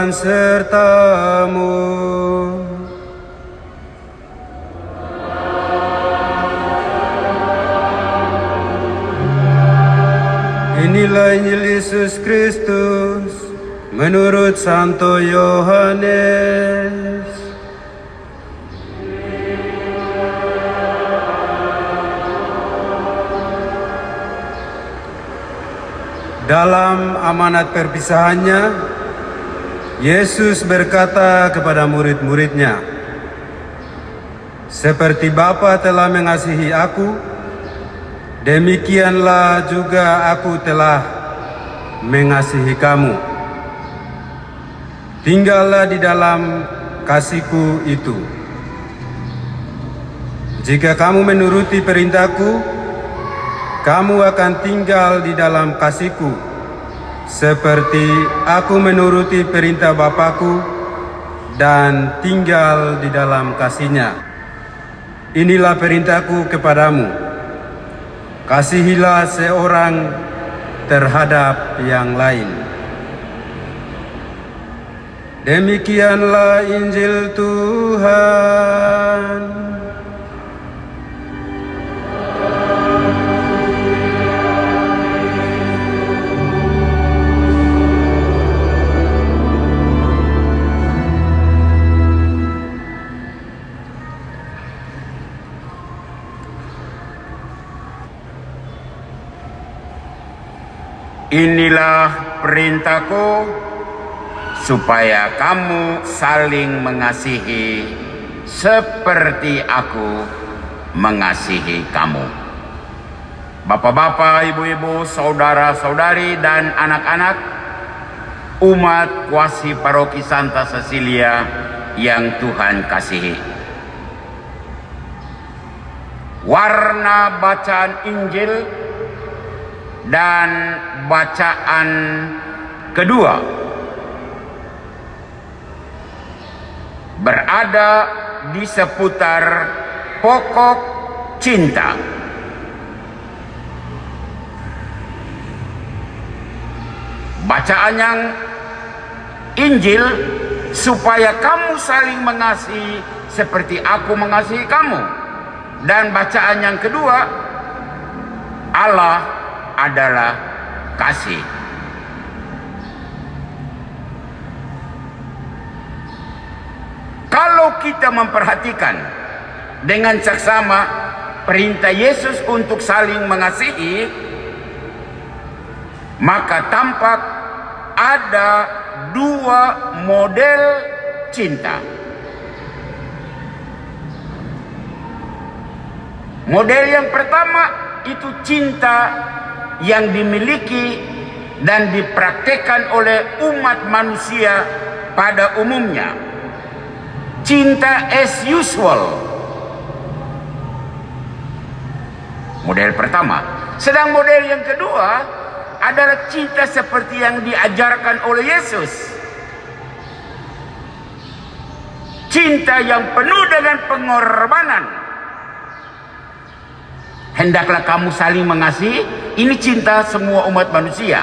Tuhan sertamu. Inilah Injil Yesus Kristus menurut Santo Yohanes. Dalam amanat perpisahannya, Yesus berkata kepada murid-muridnya, "Seperti Bapa telah mengasihi aku, demikianlah juga aku telah mengasihi kamu. Tinggallah di dalam kasihku itu. Jika kamu menuruti perintahku, kamu akan tinggal di dalam kasihku, seperti aku menuruti perintah Bapakku dan tinggal di dalam kasihnya. Inilah perintahku kepadamu, kasihilah seorang terhadap yang lain." Demikianlah Injil Tuhan. Inilah perintahku, supaya kamu saling mengasihi seperti aku mengasihi kamu. Bapak-bapak, ibu-ibu, saudara-saudari, dan anak-anak, umat kuasi paroki Santa Cecilia yang Tuhan kasihi. Warna bacaan Injil dan bacaan kedua berada di seputar pokok cinta. Bacaan yang Injil, supaya kamu saling mengasihi seperti aku mengasihi kamu. Dan bacaan yang kedua, Allah adalah kasih. Kalau kita memperhatikan dengan seksama perintah Yesus untuk saling mengasihi, maka tampak ada dua model cinta. Model yang pertama itu cinta yang dimiliki dan dipraktekkan oleh umat manusia pada umumnya. Cinta as usual. Model pertama. Sedang model yang kedua adalah cinta seperti yang diajarkan oleh Yesus. Cinta yang penuh dengan pengorbanan. Hendaklah kamu saling mengasihi. Ini cinta semua umat manusia.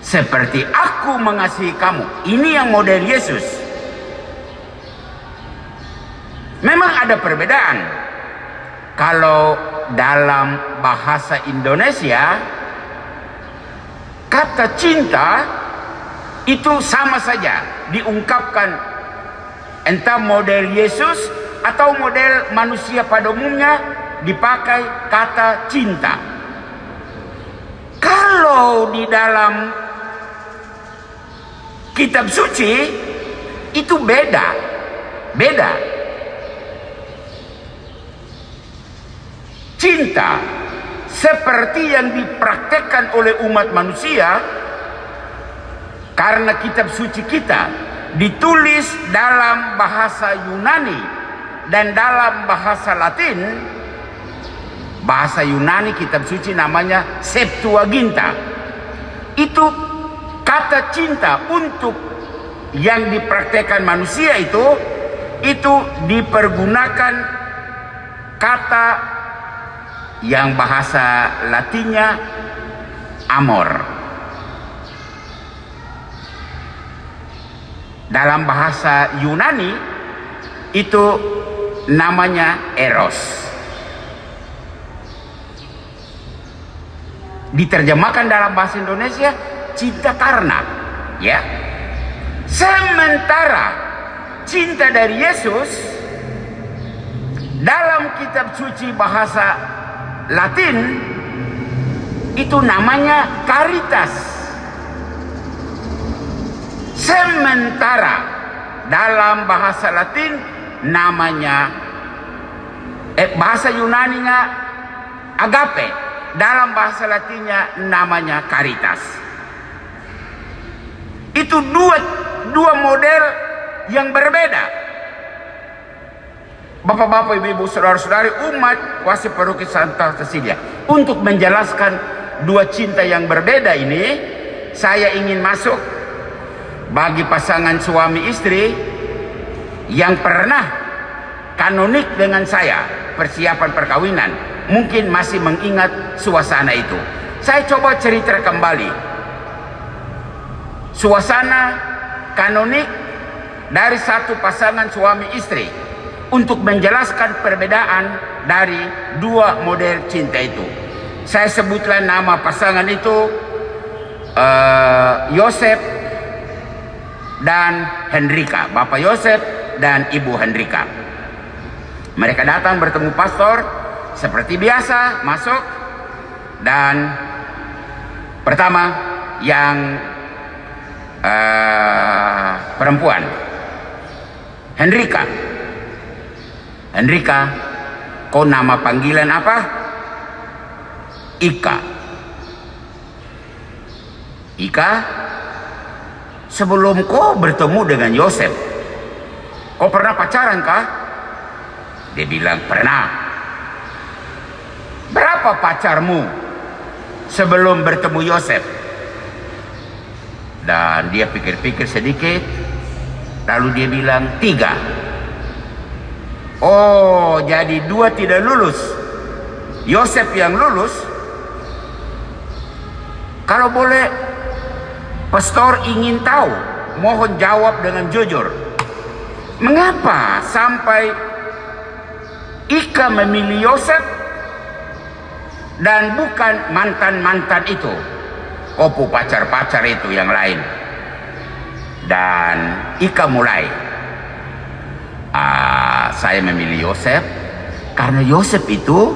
Seperti aku mengasihi kamu. Ini yang model Yesus. Memang ada perbedaan. Kalau dalam bahasa Indonesia, kata cinta itu sama saja diungkapkan entah model Yesus atau model manusia pada umumnya, dipakai kata cinta. Kalau di dalam kitab suci itu beda. Cinta seperti yang dipraktekkan oleh umat manusia, karena kitab suci kita ditulis dalam bahasa Yunani dan dalam bahasa Latin. Bahasa Yunani kitab suci namanya Septuaginta. Itu kata cinta untuk yang dipraktekkan manusia itu dipergunakan kata yang bahasa Latinnya amor. dalam bahasa Yunani itu namanya eros. Diterjemahkan dalam bahasa Indonesia cinta karena, ya. Sementara cinta dari Yesus dalam kitab suci bahasa Latin itu namanya caritas. Sementara dalam bahasa Latin namanya bahasa Yunaninya agape, dalam bahasa Latinnya namanya caritas. Itu dua model yang berbeda. Bapak-bapak, ibu-ibu, saudara-saudari umat kuasa paroki Santa Cecilia, untuk menjelaskan dua cinta yang berbeda ini, saya ingin masuk bagi pasangan suami istri yang pernah kanonik dengan saya persiapan perkawinan, mungkin masih mengingat suasana itu. Saya coba cerita kembali suasana kanonik dari satu pasangan suami istri untuk menjelaskan perbedaan dari dua model cinta itu. Saya sebutlah nama pasangan itu Yosef dan Hendrika, Bapak Yosef dan Ibu Hendrika. Mereka datang bertemu pastor seperti biasa, masuk, dan pertama yang perempuan, Hendrika. Hendrika, kau nama panggilan apa? Ika. Ika, sebelum kau bertemu dengan Yosef, kau pernah pacaran kah? Dia bilang pernah. Berapa pacarmu sebelum bertemu Yosef? Dan dia pikir-pikir sedikit, lalu dia bilang 3. Oh, jadi 2 tidak lulus, Yosef yang lulus. Kalau boleh, pastor ingin tahu, mohon jawab dengan jujur. Mengapa sampai Ika memilih Yosef dan bukan mantan-mantan itu, kopu pacar-pacar itu yang lain? Dan Ika mulai, saya memilih Yosef karena Yosef itu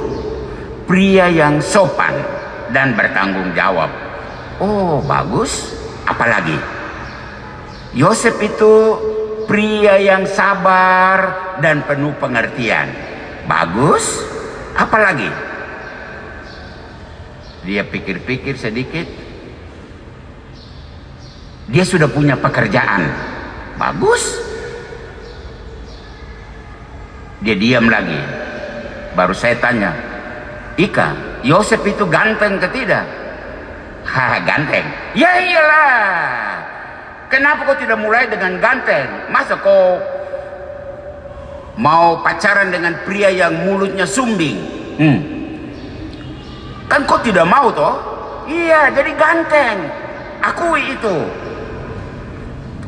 pria yang sopan dan bertanggung jawab. Oh, bagus. Apalagi Yosef itu pria yang sabar dan penuh pengertian. Bagus. Apalagi? Dia pikir-pikir sedikit. Dia sudah punya pekerjaan. Bagus. Dia diam lagi. Baru saya tanya, Ika, Yosef itu ganteng ke tidak? Ganteng. Ya iyalah. Kenapa kau tidak mulai dengan ganteng? Masa kau mau pacaran dengan pria yang mulutnya sumbing? Kan kau tidak mau toh? Iya, jadi ganteng. Akui itu.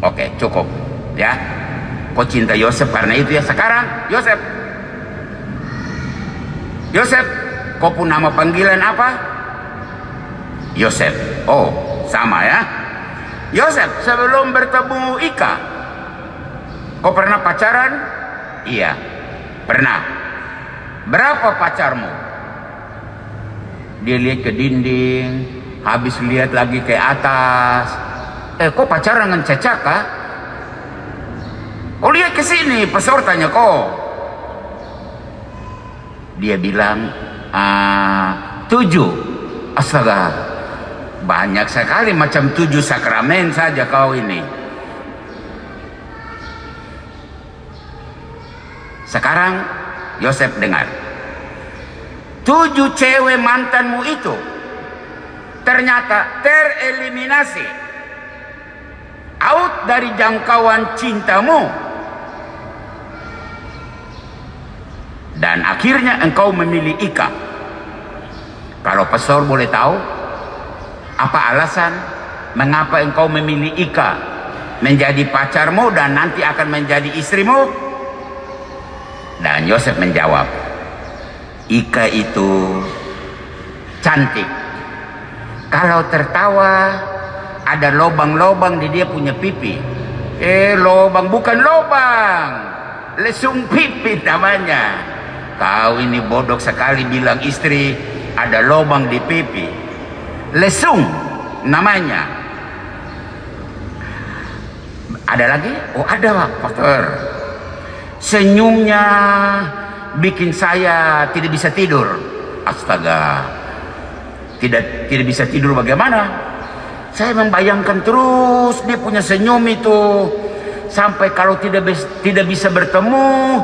Oke, cukup. Ya. Kau cinta Yosef karena itu ya. Sekarang Yosef, kau pun nama panggilan apa? Yosef. Oh, sama ya. Yosef, sebelum bertemu Ika, kau pernah pacaran? Iya, pernah. Berapa pacarmu? Dia lihat ke dinding, habis lihat lagi ke atas. Kau pacaran dengan Caca kah? Oh, lihat ke sini, pastor tanya kau. Dia bilang 7. Astaga, banyak sekali, macam 7 sakramen saja kau ini. Sekarang Yosef dengar, 7 cewek mantanmu itu ternyata tereliminasi out dari jangkauan cintamu, dan akhirnya engkau memilih Ika. Kalau pastor boleh tahu, apa alasan mengapa engkau memilih Ika menjadi pacarmu dan nanti akan menjadi istrimu? Dan Yosef menjawab, Ika itu cantik. Kalau tertawa ada lobang-lobang di dia punya pipi. Lobang bukan lobang, lesung pipi namanya. Kau ini bodoh sekali bilang istri ada lobang di pipi. Lesung namanya. Ada lagi? Oh ada Pak Pastor. Senyumnya bikin saya tidak bisa tidur. Astaga. Tidak bisa tidur bagaimana? Saya membayangkan terus dia punya senyum itu. Sampai kalau tidak bisa bertemu,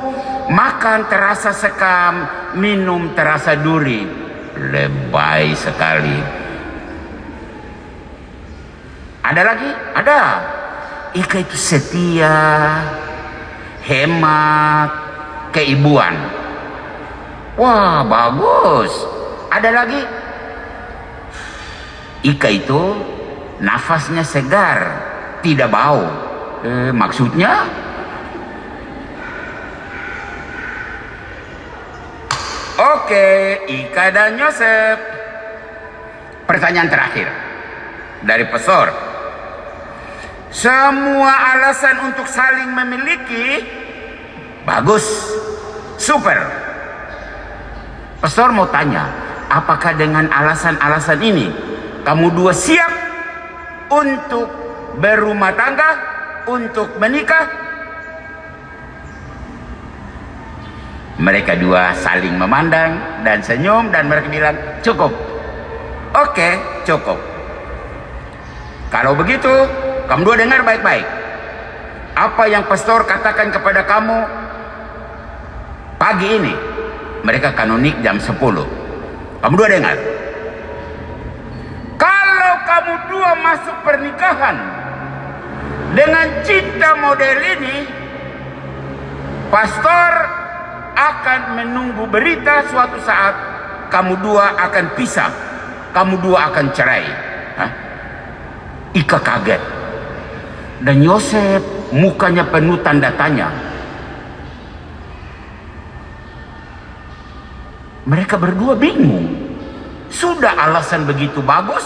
makan terasa sekam, minum terasa duri. Lebay sekali. Ada lagi? Ada. Ika itu setia, hemat, keibuan. Wah, bagus. Ada lagi? Ika itu nafasnya segar, tidak bau. Maksudnya? Oke, Ika dan Yosef. Pertanyaan terakhir dari pastor. Semua alasan untuk saling memiliki bagus, super. Pastor mau tanya, apakah dengan alasan-alasan ini kamu dua siap untuk berumah tangga, untuk menikah? Mereka dua saling memandang dan senyum dan mereka bilang cukup. Oke, cukup. Kalau begitu, kamu dua dengar baik-baik. Apa yang pastor katakan kepada kamu pagi ini? Mereka kanonik jam 10. Kamu dua dengar. Kalau kamu dua masuk pernikahan dengan cinta model ini, pastor akan menunggu berita suatu saat kamu dua akan pisah, kamu dua akan cerai. Ika kaget dan Yosef mukanya penuh tanda tanya. Mereka berdua bingung. Sudah alasan begitu bagus,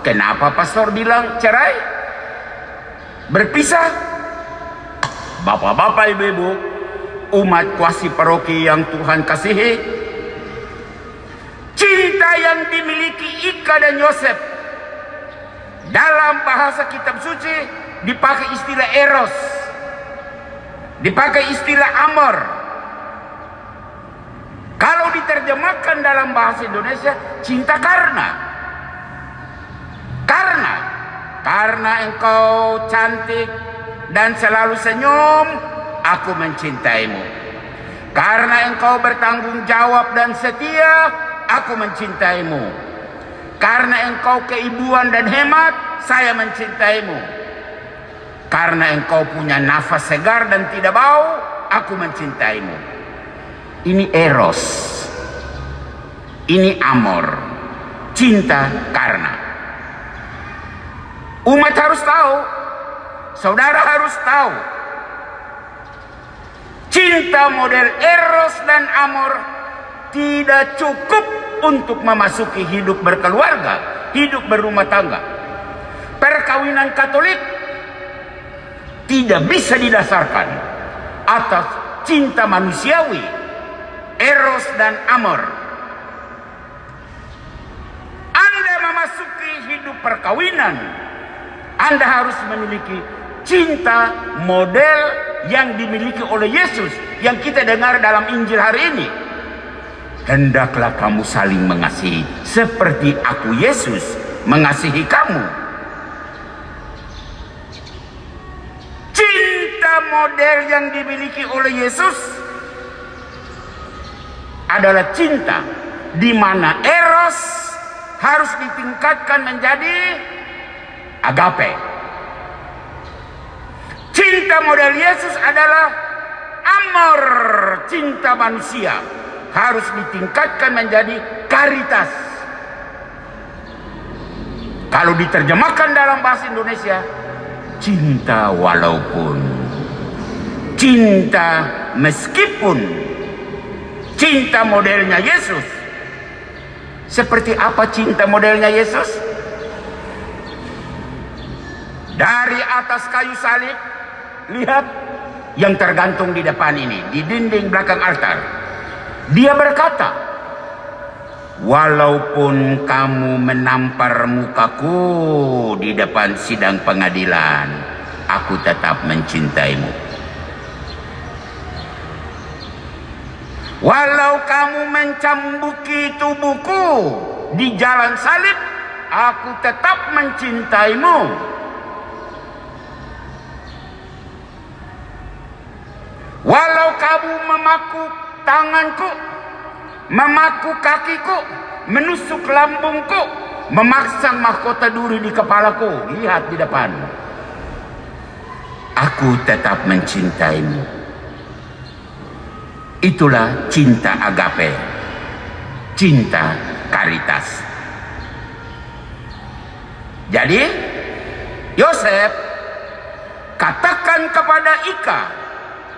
kenapa pastor bilang cerai, berpisah? Bapak-bapak, ibu-ibu, umat kuasi paroki yang Tuhan kasihi, cinta yang dimiliki Ika dan Yosef dalam bahasa kitab suci dipakai istilah eros, dipakai istilah amor. Kalau diterjemahkan dalam bahasa Indonesia, cinta karena engkau cantik dan selalu senyum, aku mencintaimu. Karena engkau bertanggung jawab dan setia, aku mencintaimu. Karena engkau keibuan dan hemat, saya mencintaimu. Karena engkau punya nafas segar dan tidak bau, aku mencintaimu. Ini eros, ini amor, cinta karena. Umat harus tahu, saudara harus tahu, cinta model eros dan amor tidak cukup untuk memasuki hidup berkeluarga, hidup berumah tangga. Perkawinan Katolik tidak bisa didasarkan atas cinta manusiawi, eros dan amor. Anda memasuki hidup perkawinan, Anda harus memiliki cinta model yang dimiliki oleh Yesus yang kita dengar dalam Injil hari ini. Hendaklah kamu saling mengasihi seperti aku Yesus mengasihi kamu. Cinta model yang dimiliki oleh Yesus adalah cinta di mana eros harus ditingkatkan menjadi agape. Cinta model Yesus adalah amor, cinta manusia harus ditingkatkan menjadi karitas. Kalau diterjemahkan dalam bahasa Indonesia, cinta walaupun, cinta meskipun, cinta modelnya Yesus. Seperti apa cinta modelnya Yesus? Dari atas kayu salib, lihat yang tergantung di depan ini, di dinding belakang altar. Dia berkata, walaupun kamu menampar mukaku di depan sidang pengadilan, aku tetap mencintaimu. Walau kamu mencambuki tubuhku di jalan salib, aku tetap mencintaimu. Walau kamu memaku tanganku, memaku kakiku, menusuk lambungku, memasang mahkota duri di kepalaku, lihat di depan, aku tetap mencintaimu. Itulah cinta agape, cinta karitas. Jadi Yosef katakan kepada Ika,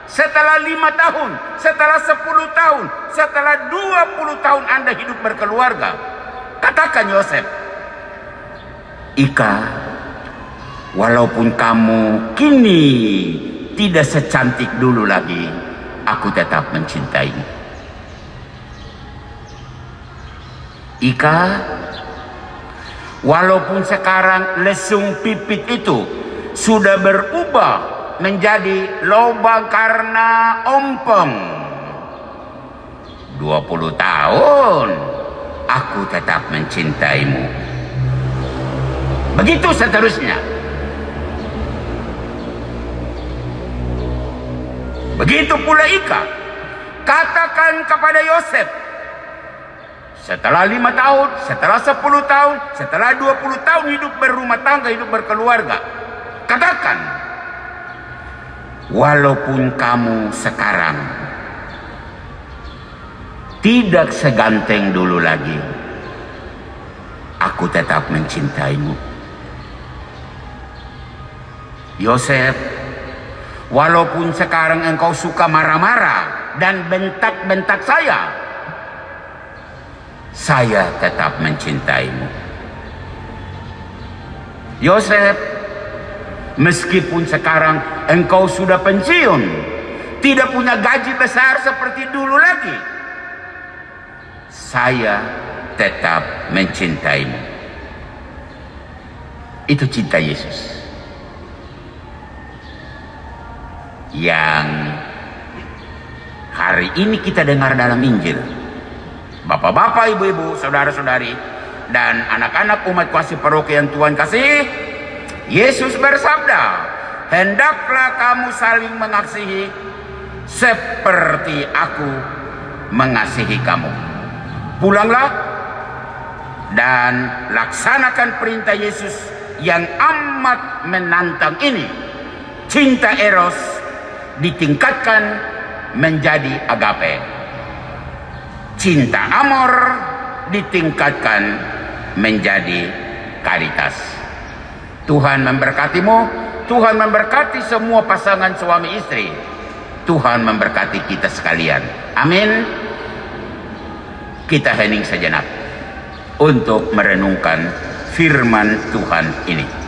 setelah 5 tahun, setelah 10 tahun, setelah 20 tahun Anda hidup berkeluarga, katakan Yosef, Ika, walaupun kamu kini tidak secantik dulu lagi, aku tetap mencintaimu. Ika, walaupun sekarang lesung pipit itu sudah berubah menjadi lubang karena ompong, 20 tahun, aku tetap mencintaimu. Begitu seterusnya. Begitu pula Ika, katakan kepada Yosef, setelah 5 tahun, setelah 10 tahun, setelah 20 tahun hidup berumah tangga, hidup berkeluarga, katakan, walaupun kamu sekarang tidak seganteng dulu lagi, aku tetap mencintaimu. Yosef, walaupun sekarang engkau suka marah-marah dan bentak-bentak saya tetap mencintaimu. Yosef, meskipun sekarang engkau sudah pensiun, tidak punya gaji besar seperti dulu lagi, saya tetap mencintaimu. Itu cinta Yesus yang hari ini kita dengar dalam Injil. Bapak-bapak, ibu-ibu, saudara-saudari, dan anak-anak umat kasih paroki yang Tuhan kasih, Yesus bersabda, hendaklah kamu saling mengasihi seperti aku mengasihi kamu. Pulanglah dan laksanakan perintah Yesus yang amat menantang ini. Cinta eros ditingkatkan menjadi agape. Cinta amor ditingkatkan menjadi karitas. Tuhan memberkatimu, Tuhan memberkati semua pasangan suami istri, Tuhan memberkati kita sekalian. Amin. Kita hening sejenak untuk merenungkan firman Tuhan ini.